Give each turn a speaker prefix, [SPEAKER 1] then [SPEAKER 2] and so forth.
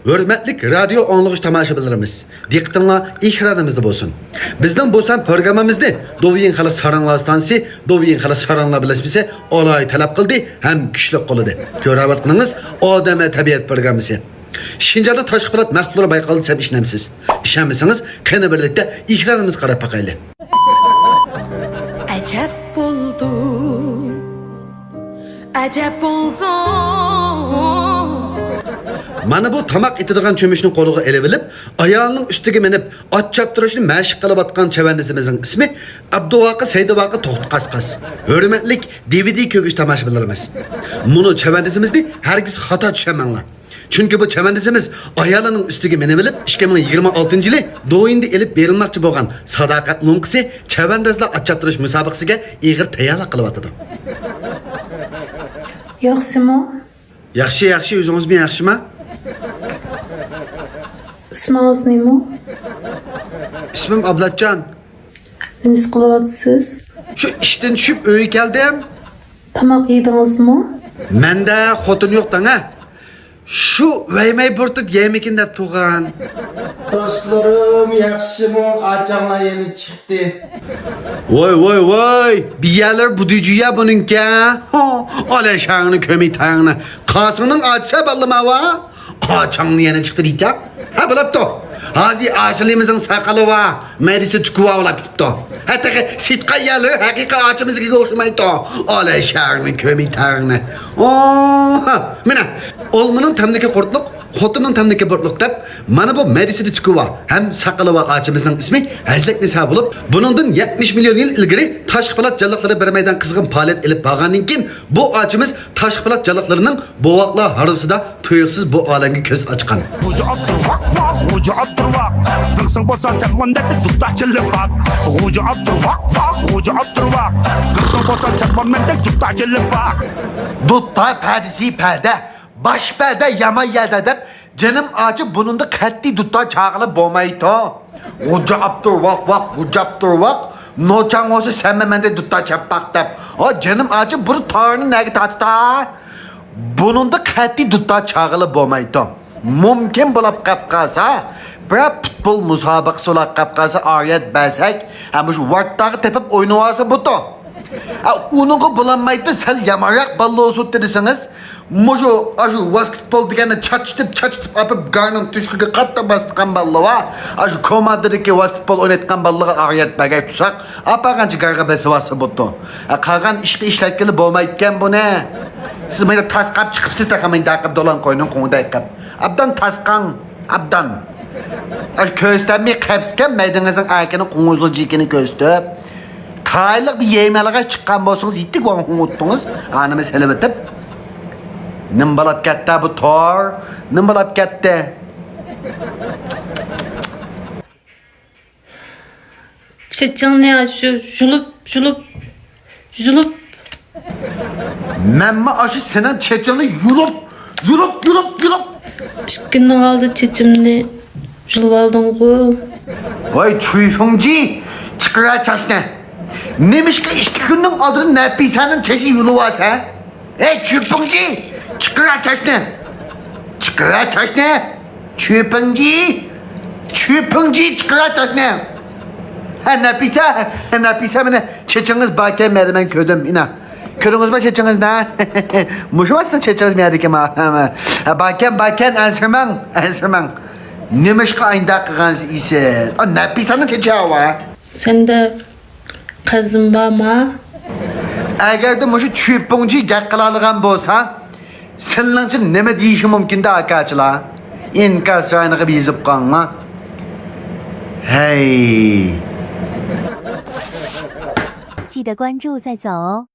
[SPEAKER 1] Hürmetlik radyo anlıqış tamaşabilerimiz. Diqqatinglar ekranımızda bo'lsin. Bizden bo'lsam programmamizni Doviyin xalq saranlar stansi, Doviyin xalq saranlar birleşmesi olay talab qildi ham kuchli qoldi. Ko'rayotganingiz odam va tabiat programmasi. Şinjan'da tashqilat mahsulotlar bayqaldi deb ishlamsiz. Ishonmasangiz qani birlikda ekranimiz qarab baqayli.
[SPEAKER 2] Ajab bo'ldi. Ajab bo'ldi.
[SPEAKER 1] Mana bu tamak itidigan çömüşünün qoluğu elebilip, ayağının üstüge menip at çaptırışını məşq qılıp atqan çəvəndisimizin ismi Abduvaqı Seydivaqı Toxtu Qasqas. Hürmetlik DVD kögüş tamaşabilərimiz. Bunu çəvəndisimizni hergiz hata düşəmənlər. Çünkü bu çəvəndisimiz ayağının üstüge menebilip 2026 yılı doyunda elip verilməkçi bolğan sadaqat lumkisi çəvəndizlə at çaptırış müsabiqəsiga eğir tayyorlik qılıb atıdı.
[SPEAKER 3] Yaxşımı?
[SPEAKER 1] Yaxşı, özünüz mi yaxşımı?
[SPEAKER 3] İsminiz nima?
[SPEAKER 1] İsmim Ablatcan.
[SPEAKER 3] Nima ish qilyapsiz?
[SPEAKER 1] Şu işten düşüp öyle geldim.
[SPEAKER 3] Tamoq yedingizmi?
[SPEAKER 1] Mende xotin yok da Şu veymey burtup yemekin de tuğan.
[SPEAKER 4] Dostlarım yaxşımı acana yeni çıktı.
[SPEAKER 1] Vay. Biyalar buducuya bununki. Aleşanını kömitağını. Kasının açsa ballama va. Açanlı yeni çıktı diyecek. Ha bilip to. Hazi ağaçlığımızın sakalı va. Meclisi tükuva olap gitip to. Hatta ki sitka yalı hakika ağaçımızı gibi hoşumayı to. Aleşanını kömitağını. Mina. Olmanın temdeki kurtluk. Xotinning tamdagi burtliq deb mana bu medisida tukuva ham saqali va ochimizning ismi Hazlik Nisa bo'lib, buningdan 70 million yil ilgari tashqi palat jalliqlari bermaydan qizg'in faoliyat ilib borgandan keyin bu ochimiz tashqi palat jalliqlarining bovoqlar harusida tuyuqsiz bu olamga ko'z ochgan.
[SPEAKER 5] Hoca Abdurvaq, bilsin bo'lsa sen mandek tutachilib baq. Hoca Abdurvaq, bilsin bo'lsa sen mandek tutachilib baq.
[SPEAKER 1] Dutta perdisi perde, baş perde yama yerde deb canım acı bunun da katli dutta çağılı bomaydı. Hoca Abdurvaq, noçan olsa sen mende dutta çapak deb. O canım acı bunu tarını negi tatı bunun da katli dutta çağılı bomaydı. Mümkün bulab qapqasa, bir futbol musabaqası olaq qapqasa ariyat bəsək, ama şu vartdağı tepip oynayası bu da. Onu bulanmaydı sen yamarak ballı olsun dediyseniz, Mojo aşu basketbol dikene çaçtıp apıp garnın tüşküge katta bastıkan ballı var. Aşu komadırki basketbol oynatkan ballığa ariyat bagay tutsak, apağancı garga besi varsa buttu. Kagan işki işletkili bolmayken bu ne? Siz bana taskap çıkıp siz takamayın dakip dolan koyunun konuda ekkap. Abdan taskan, abdan. Aşu köstemi kapsken meydinizin arkini konuzlu cikini köstüp. Taylık bir yemeğe çıkan bolsunuz, gittik onu unuttunuz. Anı mesele bitip. Nimbalap gitti bu tor, nimbalap gitti.
[SPEAKER 3] Çeçen ne aşı? Julup.
[SPEAKER 1] Memme aşı senin çeçeni yulup.
[SPEAKER 3] İşkinden aldı çeçimni. Julup aldın ku.
[SPEAKER 1] Vay çuyfungci, çıkıra çaşne. Neymiş ki işki günün adını Nefise'nin çeşi yuluvasa? Ey çuyfungci, çıkıra çaşne. Çuyfungci, çıkıra çaşne. Nefise bana çeçeniz bakken merdiven ködüm ina. Körünüz mü çeçeniz ne? Muşmazsın çeçeniz mi yedik ama? Bakken ansırman. Neymiş ki aynı dakikans ise? Nefise'nin çeçeği var.
[SPEAKER 3] Sen de kızım bama.
[SPEAKER 1] Eğer de muşu çüpüngci gakılalığın bolsa, senin için neme deyişi mümkün de arkadaşlar. İnkar sırayını bir izip kalma. Hey.
[SPEAKER 6] 记得关注再走哦。